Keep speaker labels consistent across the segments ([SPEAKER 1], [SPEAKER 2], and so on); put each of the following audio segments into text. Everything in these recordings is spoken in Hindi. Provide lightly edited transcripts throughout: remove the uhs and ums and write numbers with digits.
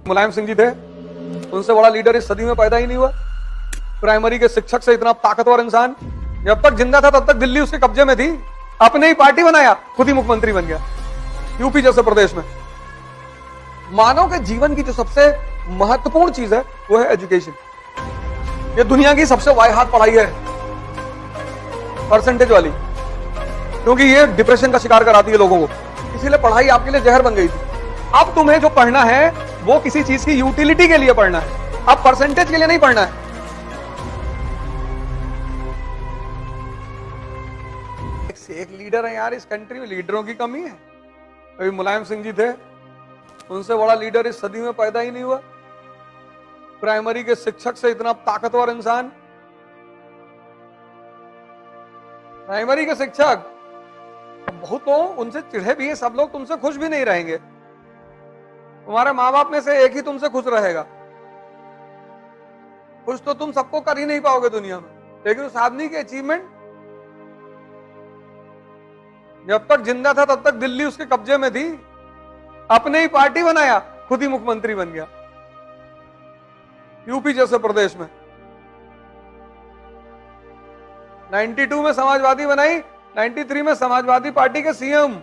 [SPEAKER 1] मुलायम सिंह जी थे, उनसे बड़ा लीडर इस सदी में पैदा ही नहीं हुआ। प्राइमरी के शिक्षक से इतना ताकतवर इंसान, जब तक जिंदा था तब तक दिल्ली उसके कब्जे में थी, अपने ही पार्टी बनाया, खुद ही मुख्यमंत्री बन गया यूपी जैसे प्रदेश में। मानव के जीवन की जो सबसे महत्वपूर्ण चीज है वो है एजुकेशन। ये दुनिया की सबसे वाहियात पढ़ाई है, परसेंटेज वाली, क्योंकि ये डिप्रेशन का शिकार कराती है लोगों को, इसीलिए पढ़ाई आपके लिए जहर बन गई थी। अब तुम्हें जो पढ़ना है वो किसी चीज की यूटिलिटी के लिए पढ़ना है, अब परसेंटेज के लिए नहीं पढ़ना है। एक से एक लीडर है यार, इस कंट्री में लीडरों की कमी है। अभी मुलायम सिंह जी थे, उनसे बड़ा लीडर इस सदी में पैदा ही नहीं हुआ। प्राइमरी के शिक्षक से इतना ताकतवर इंसान, प्राइमरी के शिक्षक, बहुत लोग उनसे चिढ़े भी हैं, सब लोग तुमसे खुश भी नहीं रहेंगे। तुम्हारे माँ बाप में से एक ही तुमसे खुश रहेगा। खुश तो तुम सबको कर ही नहीं पाओगे दुनिया में, लेकिन उस आदमी की अचीवमेंट, जब तक जिंदा था तब तक दिल्ली उसके कब्जे में थी, अपने ही पार्टी बनाया, खुद ही मुख्यमंत्री बन गया यूपी जैसे प्रदेश में। 92 में समाजवादी बनाई, 93 में समाजवादी पार्टी के सीएम।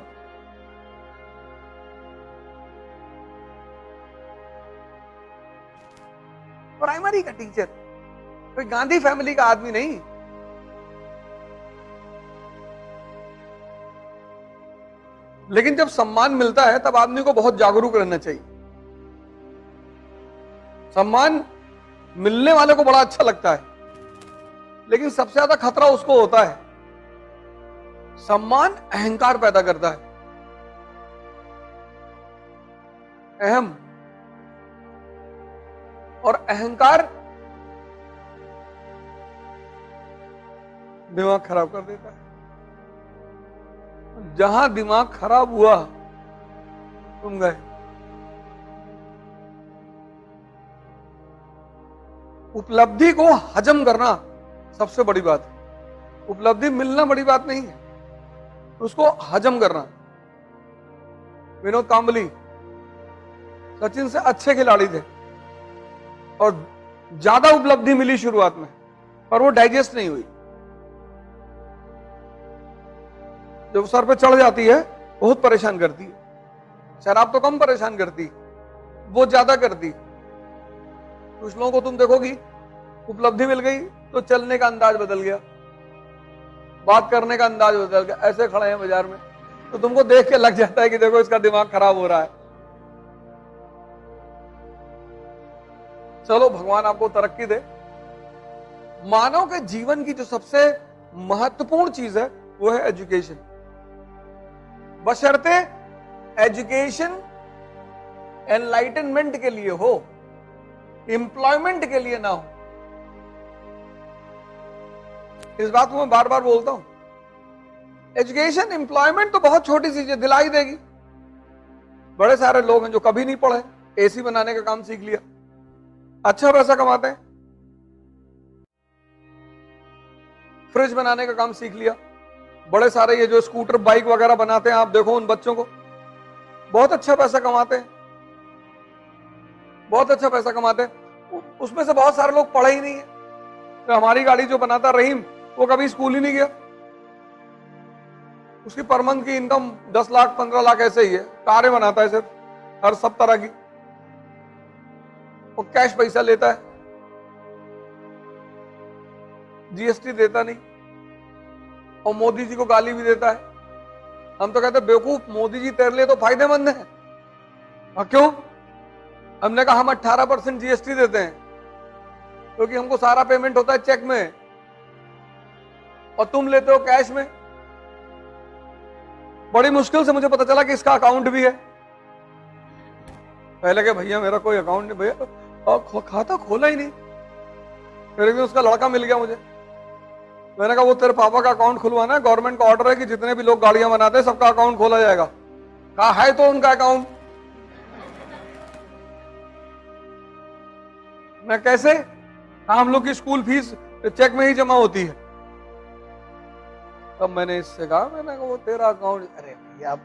[SPEAKER 1] प्राइमरी का टीचर, कोई गांधी फैमिली का आदमी नहीं। लेकिन जब सम्मान मिलता है तब आदमी को बहुत जागरूक रहना चाहिए। सम्मान मिलने वाले को बड़ा अच्छा लगता है, लेकिन सबसे ज्यादा खतरा उसको होता है। सम्मान अहंकार पैदा करता है, अहम, और अहंकार दिमाग खराब कर देता है। जहां दिमाग खराब हुआ तुम गए। उपलब्धि को हजम करना सबसे बड़ी बात है। उपलब्धि मिलना बड़ी बात नहीं है, उसको हजम करना। विनोद कांबली सचिन से अच्छे खिलाड़ी थे और ज्यादा उपलब्धि मिली शुरुआत में, पर वो डाइजेस्ट नहीं हुई। जब सर पे चढ़ जाती है बहुत परेशान करती है। शराब तो कम परेशान करती, वो ज्यादा करती। कुछ लोगों को तुम देखोगी, उपलब्धि मिल गई तो चलने का अंदाज बदल गया, बात करने का अंदाज बदल गया। ऐसे खड़े हैं बाजार में तो तुमको देख के लग जाता है कि देखो इसका दिमाग खराब हो रहा है। चलो भगवान आपको तरक्की दे। मानव के जीवन की जो सबसे महत्वपूर्ण चीज है वो है एजुकेशन। बशर्ते एजुकेशन एनलाइटनमेंट के लिए हो, एम्प्लॉयमेंट के लिए ना हो। इस बात को मैं बार बार बोलता हूं। एजुकेशन, एम्प्लॉयमेंट तो बहुत छोटी चीज है, दिलाई देगी। बड़े सारे लोग हैं जो कभी नहीं पढ़े, एसी बनाने का काम सीख लिया, अच्छा पैसा कमाते हैं। फ्रिज बनाने का काम सीख लिया। बड़े सारे ये जो स्कूटर बाइक वगैरह बनाते हैं, आप देखो उन बच्चों को, बहुत अच्छा पैसा कमाते हैं, बहुत अच्छा पैसा कमाते हैं। उसमें से बहुत सारे लोग पढ़े ही नहीं है। तो हमारी गाड़ी जो बनाता रहीम, वो कभी स्कूल ही नहीं गया। उसकी पर मंथ की इनकम 10 लाख 15 लाख ऐसे ही है। कारें बनाता है सिर्फ, हर सब तरह की, वो कैश पैसा लेता है, जीएसटी देता नहीं, और मोदी जी को गाली भी देता है। हम तो कहते हैं बेवकूफ, मोदी जी तेरे लिए तो फायदेमंद है। और क्यों? हमने कहा हम 18% जीएसटी देते हैं क्योंकि हमको सारा पेमेंट होता है चेक में, और तुम लेते हो कैश में। बड़ी मुश्किल से मुझे पता चला कि इसका अकाउंट भी है। पहले के भैया मेरा कोई अकाउंट नहीं, भैया और खाता खोला ही नहीं। फिर एक दिन उसका लड़का मिल गया मुझे, मैंने कहा वो तेरे पापा का अकाउंट खुलवाना है, गवर्नमेंट का ऑर्डर है कि जितने भी लोग गाड़ियां बनाते हैं सबका अकाउंट खोला जाएगा। कहा है तो उनका अकाउंट। मैं कैसे? हम लोग की स्कूल फीस चेक में ही जमा होती है। तब मैंने इससे कहा, मैंने कहा वो तेरा अकाउंट, अरे भैया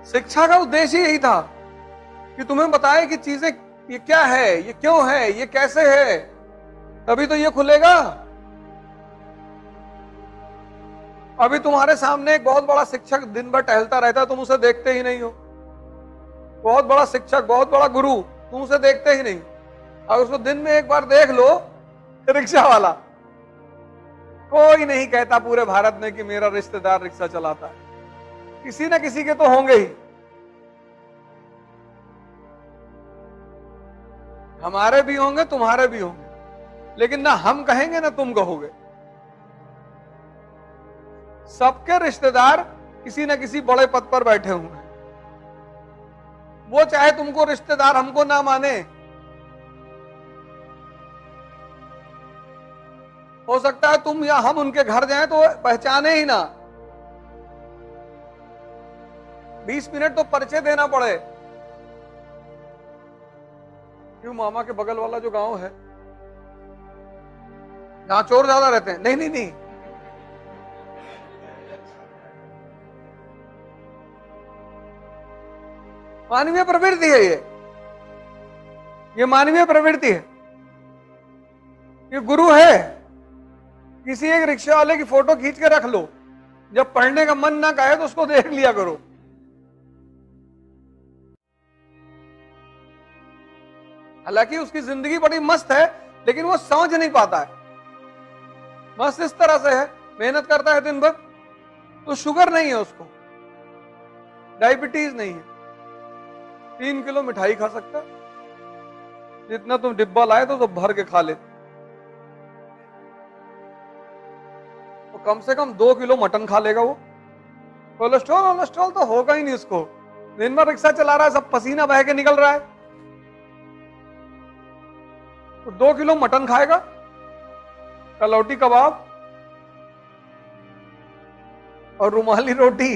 [SPEAKER 1] शिक्षा का उद्देश्य यही था कि तुम्हें बताए कि चीजें ये क्या है, ये क्यों है, ये कैसे है, तभी तो ये खुलेगा। अभी तुम्हारे सामने एक बहुत बड़ा शिक्षक दिन भर टहलता रहता है, तुम उसे देखते ही नहीं हो। बहुत बड़ा शिक्षक, बहुत बड़ा गुरु, तुम उसे देखते ही नहीं। अगर उसको दिन में एक बार देख लो, रिक्शा वाला, कोई नहीं कहता पूरे भारत में कि मेरा रिश्तेदार रिक्शा चलाता है, किसी ना किसी के तो होंगे ही। हमारे भी होंगे, तुम्हारे भी होंगे, लेकिन ना हम कहेंगे ना तुम कहोगे। सबके रिश्तेदार किसी न किसी बड़े पद पर बैठे हुए हैं। वो चाहे तुमको रिश्तेदार हमको ना माने, हो सकता है तुम या हम उनके घर जाएं तो पहचाने ही ना। 20 मिनट तो परिचय देना पड़े। क्यों, मामा के बगल वाला जो गांव है जहां चोर ज्यादा रहते हैं? नहीं नहीं नहीं, मानवीय प्रवृत्ति है ये मानवीय प्रवृत्ति है। ये गुरु है। किसी एक रिक्शा वाले की फोटो खींच के रख लो, जब पढ़ने का मन ना कहे तो उसको देख लिया करो। हालांकि उसकी जिंदगी बड़ी मस्त है, लेकिन वो समझ नहीं पाता है। मस्त इस तरह से है, मेहनत करता है दिन भर, तो शुगर नहीं है उसको, डायबिटीज नहीं है, 3 किलो मिठाई खा सकता है, जितना तुम डिब्बा लाए तो सब भर के खा लेते। तो कम से कम 2 किलो मटन खा लेगा वो। कोलेस्ट्रॉल तो होगा ही नहीं उसको। दिन भर रिक्शा चला रहा है, सब पसीना बह के निकल रहा है, तो 2 किलो मटन खाएगा, कलौटी कबाब और रुमाली रोटी।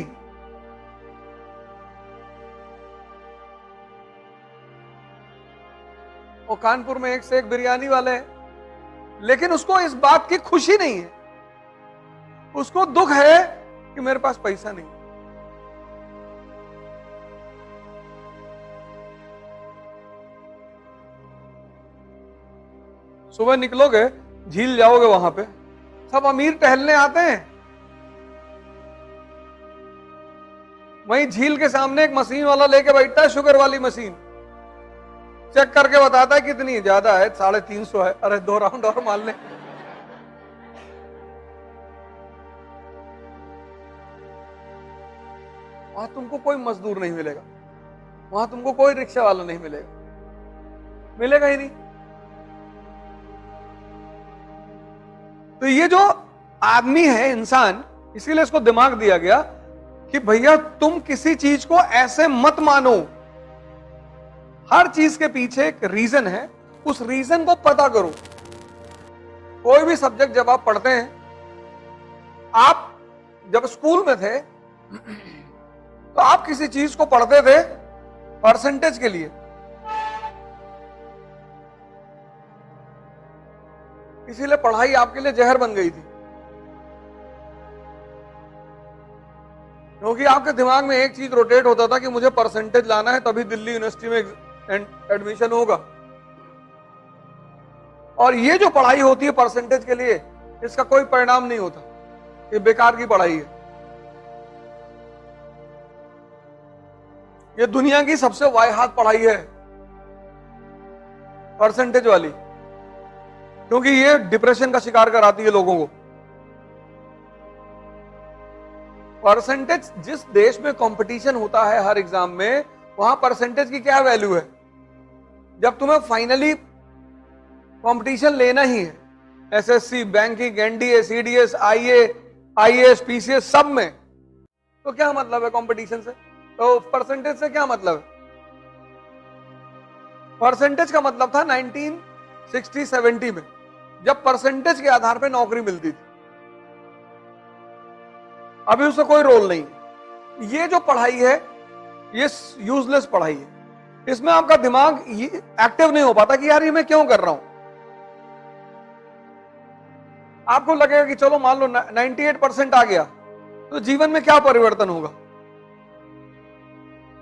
[SPEAKER 1] और कानपुर में एक से एक बिरयानी वाले हैं, लेकिन उसको इस बात की खुशी नहीं है, उसको दुख है कि मेरे पास पैसा नहीं। सुबह निकलोगे, झील जाओगे, वहां पे सब अमीर टहलने आते हैं। वहीं झील के सामने एक मशीन वाला लेके बैठता है, शुगर वाली मशीन, चेक करके बताता है कितनी ज्यादा है, 350 है, अरे 2 राउंड और मार ले। वहां तुमको कोई मजदूर नहीं मिलेगा, वहां तुमको कोई रिक्शा वाला नहीं मिलेगा, मिलेगा ही नहीं। तो ये जो आदमी है, इंसान, इसीलिए इसको दिमाग दिया गया कि भैया तुम किसी चीज को ऐसे मत मानो, हर चीज के पीछे एक रीजन है, उस रीजन को पता करो। कोई भी सब्जेक्ट जब आप पढ़ते हैं, आप जब स्कूल में थे तो आप किसी चीज को पढ़ते थे परसेंटेज के लिए, इसीलिए पढ़ाई आपके लिए जहर बन गई थी, क्योंकि आपके दिमाग में एक चीज रोटेट होता था कि मुझे परसेंटेज लाना है, तभी दिल्ली यूनिवर्सिटी में एडमिशन होगा। और ये जो पढ़ाई होती है परसेंटेज के लिए, इसका कोई परिणाम नहीं होता, ये बेकार की पढ़ाई है। ये दुनिया की सबसे वाहियात पढ़ाई है, परसेंटेज वाली, क्योंकि ये डिप्रेशन का शिकार कराती है लोगों को। परसेंटेज, जिस देश में कंपटीशन होता है हर एग्जाम में, वहां परसेंटेज की क्या वैल्यू है? जब तुम्हें फाइनली कंपटीशन लेना ही है, SSC, banking, NDA, CDS, IAS, PCS, सब में, तो क्या मतलब है कंपटीशन से? तो परसेंटेज से क्या मतलब है? परसेंटेज का मतलब था 1960-70 में, जब परसेंटेज के आधार पर नौकरी मिलती थी। अभी उसका कोई रोल नहीं। ये जो पढ़ाई है, ये यूजलेस पढ़ाई है, इसमें आपका दिमाग एक्टिव नहीं हो पाता कि यार ये मैं क्यों कर रहा हूं। आपको लगेगा कि चलो मान लो 98% आ गया, तो जीवन में क्या परिवर्तन होगा?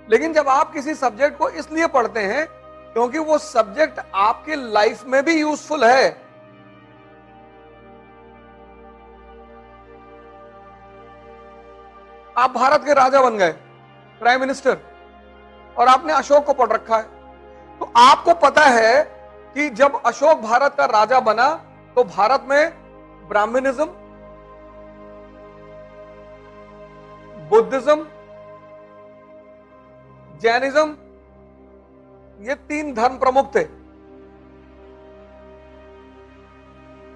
[SPEAKER 1] लेकिन जब आप किसी सब्जेक्ट को इसलिए पढ़ते हैं क्योंकि वो सब्जेक्ट आपके लाइफ में भी यूजफुल है। आप भारत के राजा बन गए, प्राइम मिनिस्टर, और आपने अशोक को पढ़ रखा है, तो आपको पता है कि जब अशोक भारत का राजा बना तो भारत में ब्राह्मणिज्म, बुद्धिज्म, जैनिज्म, ये 3 धर्म प्रमुख थे।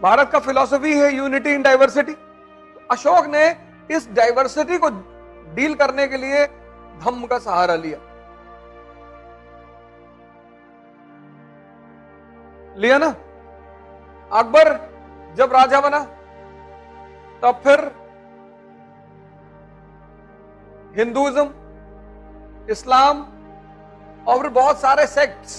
[SPEAKER 1] भारत का फिलॉसफी है यूनिटी इन डाइवर्सिटी। अशोक ने इस डाइवर्सिटी को डील करने के लिए धम्म का सहारा लिया ना। अकबर जब राजा बना तब फिर हिंदुइज्म, इस्लाम और फिर बहुत सारे सेक्ट्स,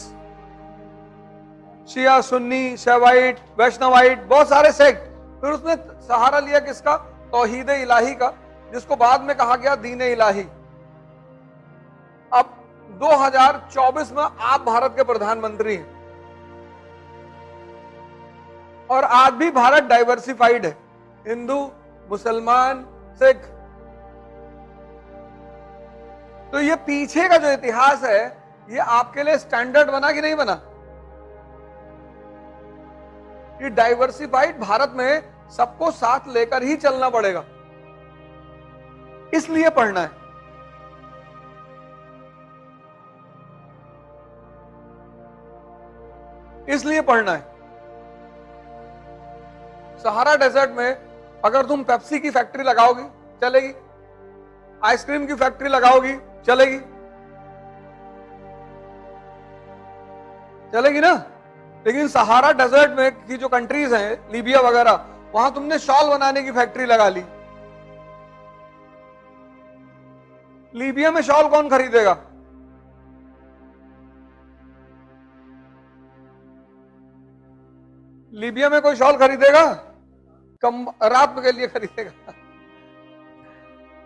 [SPEAKER 1] शिया, सुन्नी, शैवाइट, वैष्णवाइट, बहुत सारे सेक्ट, फिर उसने सहारा लिया किसका? तौहीद इलाही का, जिसको बाद में कहा गया दीन इलाही। अब 2024 में आप भारत के प्रधानमंत्री हैं और आज भी भारत डाइवर्सिफाइड है, हिंदू, मुसलमान, सिख। तो ये पीछे का जो इतिहास है ये आपके लिए स्टैंडर्ड बना कि नहीं बना? कि डाइवर्सिफाइड भारत में सबको साथ लेकर ही चलना पड़ेगा, इसलिए पढ़ना है। इसलिए पढ़ना है। सहारा डेजर्ट में अगर तुम पेप्सी की फैक्ट्री लगाओगी चलेगी, आइसक्रीम की फैक्ट्री लगाओगी चलेगी, चलेगी ना। लेकिन सहारा डेजर्ट में की जो कंट्रीज हैं, लीबिया वगैरह, वहां तुमने शॉल बनाने की फैक्ट्री लगा ली। लीबिया में शॉल कौन खरीदेगा? लीबिया में कोई शॉल खरीदेगा? कम रात के लिए खरीदेगा।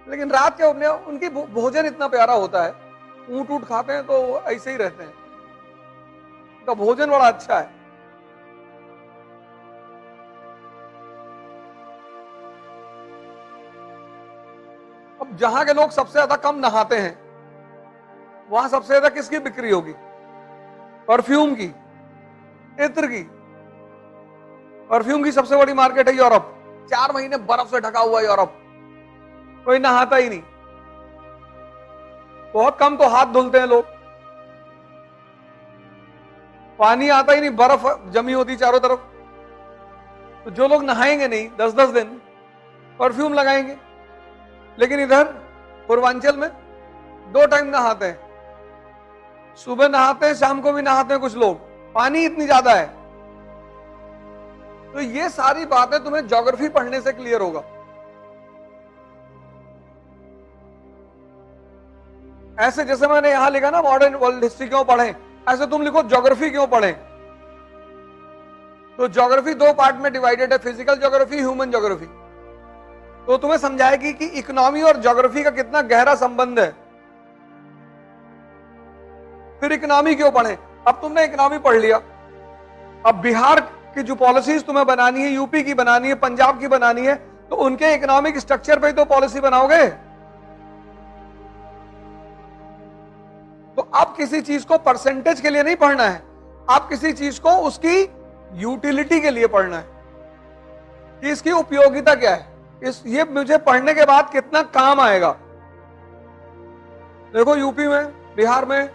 [SPEAKER 1] लेकिन रात के उनकी भोजन इतना प्यारा होता है, ऊंट ऊंट खाते हैं तो ऐसे ही रहते हैं, उनका भोजन बड़ा अच्छा है। अब जहां के लोग सबसे ज्यादा कम नहाते हैं वहां सबसे ज्यादा किसकी बिक्री होगी? परफ्यूम की, इत्र की। परफ्यूम की सबसे बड़ी मार्केट है यूरोप। 4 महीने बर्फ से ढका हुआ यूरोप, कोई नहाता ही नहीं, बहुत कम तो हाथ धुलते हैं लोग, पानी आता ही नहीं, बर्फ जमी होती चारों तरफ। तो जो लोग नहाएंगे नहीं 10-10 दिन, परफ्यूम लगाएंगे। लेकिन इधर पूर्वांचल में 2 टाइम नहाते हैं, सुबह नहाते हैं, शाम को भी नहाते हैं कुछ लोग, पानी इतनी ज्यादा है। तो ये सारी बातें तुम्हें ज्योग्राफी पढ़ने से क्लियर होगा। ऐसे जैसे मैंने यहां लिखा ना मॉडर्न वर्ल्ड हिस्ट्री क्यों पढ़ें, ऐसे तुम लिखो ज्योग्राफी क्यों पढ़ें। तो ज्योग्राफी 2 पार्ट में डिवाइडेड है, फिजिकल ज्योग्राफी, ह्यूमन ज्योग्राफी। तो तुम्हें समझाएगी कि इकोनॉमी और ज्योग्राफी का कितना गहरा संबंध है। फिर इकोनॉमी क्यों पढ़ें? अब तुमने इकोनॉमी पढ़ लिया, अब बिहार की जो पॉलिसीज तुम्हें बनानी है, यूपी की बनानी है, पंजाब की बनानी है, तो उनके इकोनॉमिक स्ट्रक्चर पे तो पॉलिसी बनाओगे। तो अब किसी चीज को परसेंटेज के लिए नहीं पढ़ना है, आप किसी चीज को उसकी यूटिलिटी के लिए पढ़ना है कि इसकी उपयोगिता क्या है, ये मुझे पढ़ने के बाद कितना काम आएगा। देखो यूपी में, बिहार में,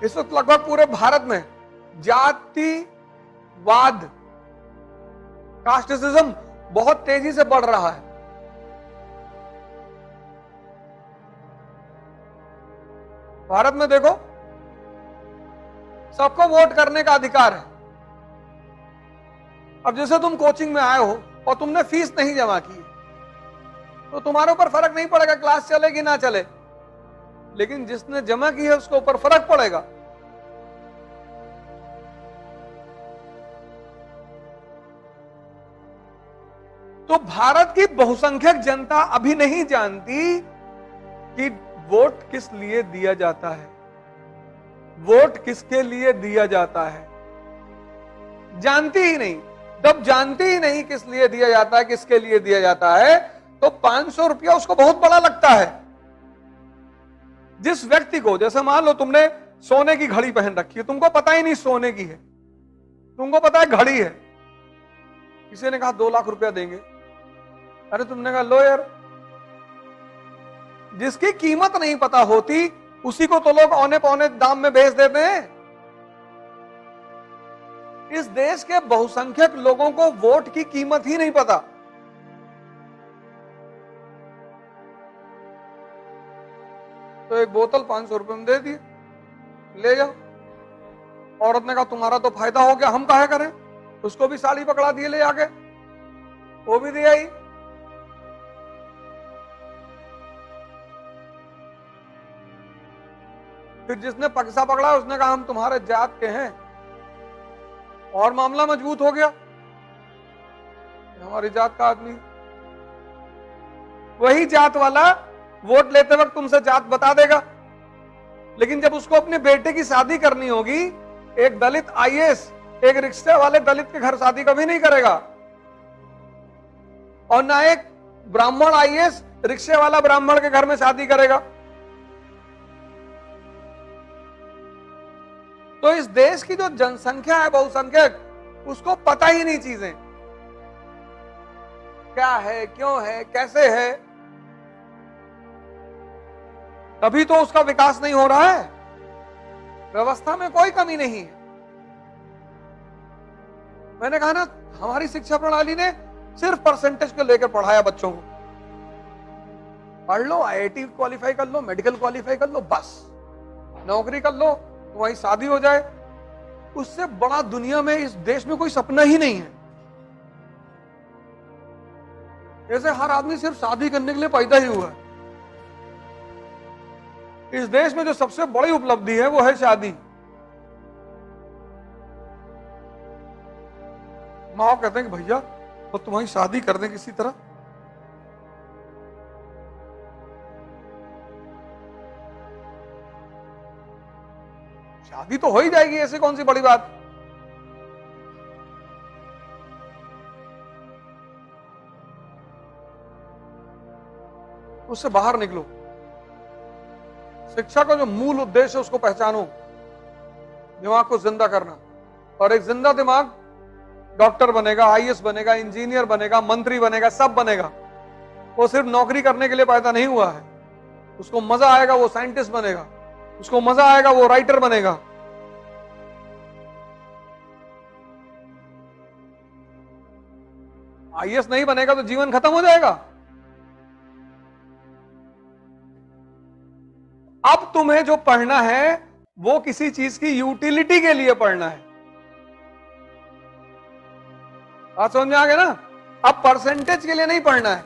[SPEAKER 1] इस वक्त लगभग पूरे भारत में जातिवाद, कास्टिज्म बहुत तेजी से बढ़ रहा है। भारत में देखो सबको वोट करने का अधिकार है। अब जैसे तुम कोचिंग में आए हो और तुमने फीस नहीं जमा की तो तुम्हारे ऊपर फर्क नहीं पड़ेगा क्लास चले कि ना चले, लेकिन जिसने जमा की है उसके ऊपर फर्क पड़ेगा। तो भारत की बहुसंख्यक जनता अभी नहीं जानती कि वोट किस लिए दिया जाता है। वोट किसके लिए दिया जाता है जानती ही नहीं। जब जानती ही नहीं किस लिए दिया जाता है, किसके लिए दिया जाता है, तो 500 रुपया उसको बहुत बड़ा लगता है। जिस व्यक्ति को, जैसे मान लो तुमने सोने की घड़ी पहन रखी है, तुमको पता ही नहीं सोने की है, तुमको पता है घड़ी है, किसी ने कहा 2 लाख रुपया देंगे, अरे तुमने कहा लो यार। जिसकी कीमत नहीं पता होती उसी को तो लोग औने पौने दाम में बेच देते हैं। इस देश के बहुसंख्यक लोगों को वोट की कीमत ही नहीं पता। तो एक बोतल 500 रुपए में दे दिए, ले जाओ। औरत ने कहा तुम्हारा तो फायदा हो गया, हम काहे करें। उसको भी साड़ी पकड़ा दिए ले जाके, वो भी दिया ही। फिर जिसने पैसा पकड़ा उसने कहा हम तुम्हारे जात के हैं, और मामला मजबूत हो गया, हमारी जात का आदमी। वही जात वाला वोट लेते वक्त तुमसे जात बता देगा, लेकिन जब उसको अपने बेटे की शादी करनी होगी, एक दलित आईएएस एक रिक्शे वाले दलित के घर शादी कभी नहीं करेगा, और ना एक ब्राह्मण आईएएस रिक्शे वाला ब्राह्मण के घर में शादी करेगा। तो इस देश की जो जनसंख्या है बहुसंख्यक, उसको पता ही नहीं चीजें क्या है, क्यों है, कैसे है, तभी तो उसका विकास नहीं हो रहा है। व्यवस्था में कोई कमी नहीं है। मैंने कहा ना, हमारी शिक्षा प्रणाली ने सिर्फ परसेंटेज को लेकर पढ़ाया बच्चों को। पढ़ लो, आईआईटी क्वालिफाई कर लो, मेडिकल क्वालिफाई कर लो, बस नौकरी कर लो, तुम्हारी शादी हो जाए। उससे बड़ा दुनिया में इस देश में कोई सपना ही नहीं है। जैसे हर आदमी सिर्फ शादी करने के लिए पैदा ही हुआ है। इस देश में जो सबसे बड़ी उपलब्धि है वो है शादी। माँ कहते हैं कि भैया तो तुम्हारी शादी कर दें किसी तरह। शादी तो हो ही जाएगी, ऐसी कौन सी बड़ी बात। उससे बाहर निकलो। शिक्षा का जो मूल उद्देश्य है उसको पहचानो, दिमाग को जिंदा करना। और एक जिंदा दिमाग डॉक्टर बनेगा, आईएएस बनेगा, इंजीनियर बनेगा, मंत्री बनेगा, सब बनेगा। वो सिर्फ नौकरी करने के लिए पैदा नहीं हुआ है। उसको मजा आएगा वो साइंटिस्ट बनेगा, उसको मजा आएगा वो राइटर बनेगा। आईएएस नहीं बनेगा तो जीवन खत्म हो जाएगा। अब तुम्हें जो पढ़ना है वो किसी चीज की यूटिलिटी के लिए पढ़ना है। बात समझ में आ गया ना। अब परसेंटेज के लिए नहीं पढ़ना है।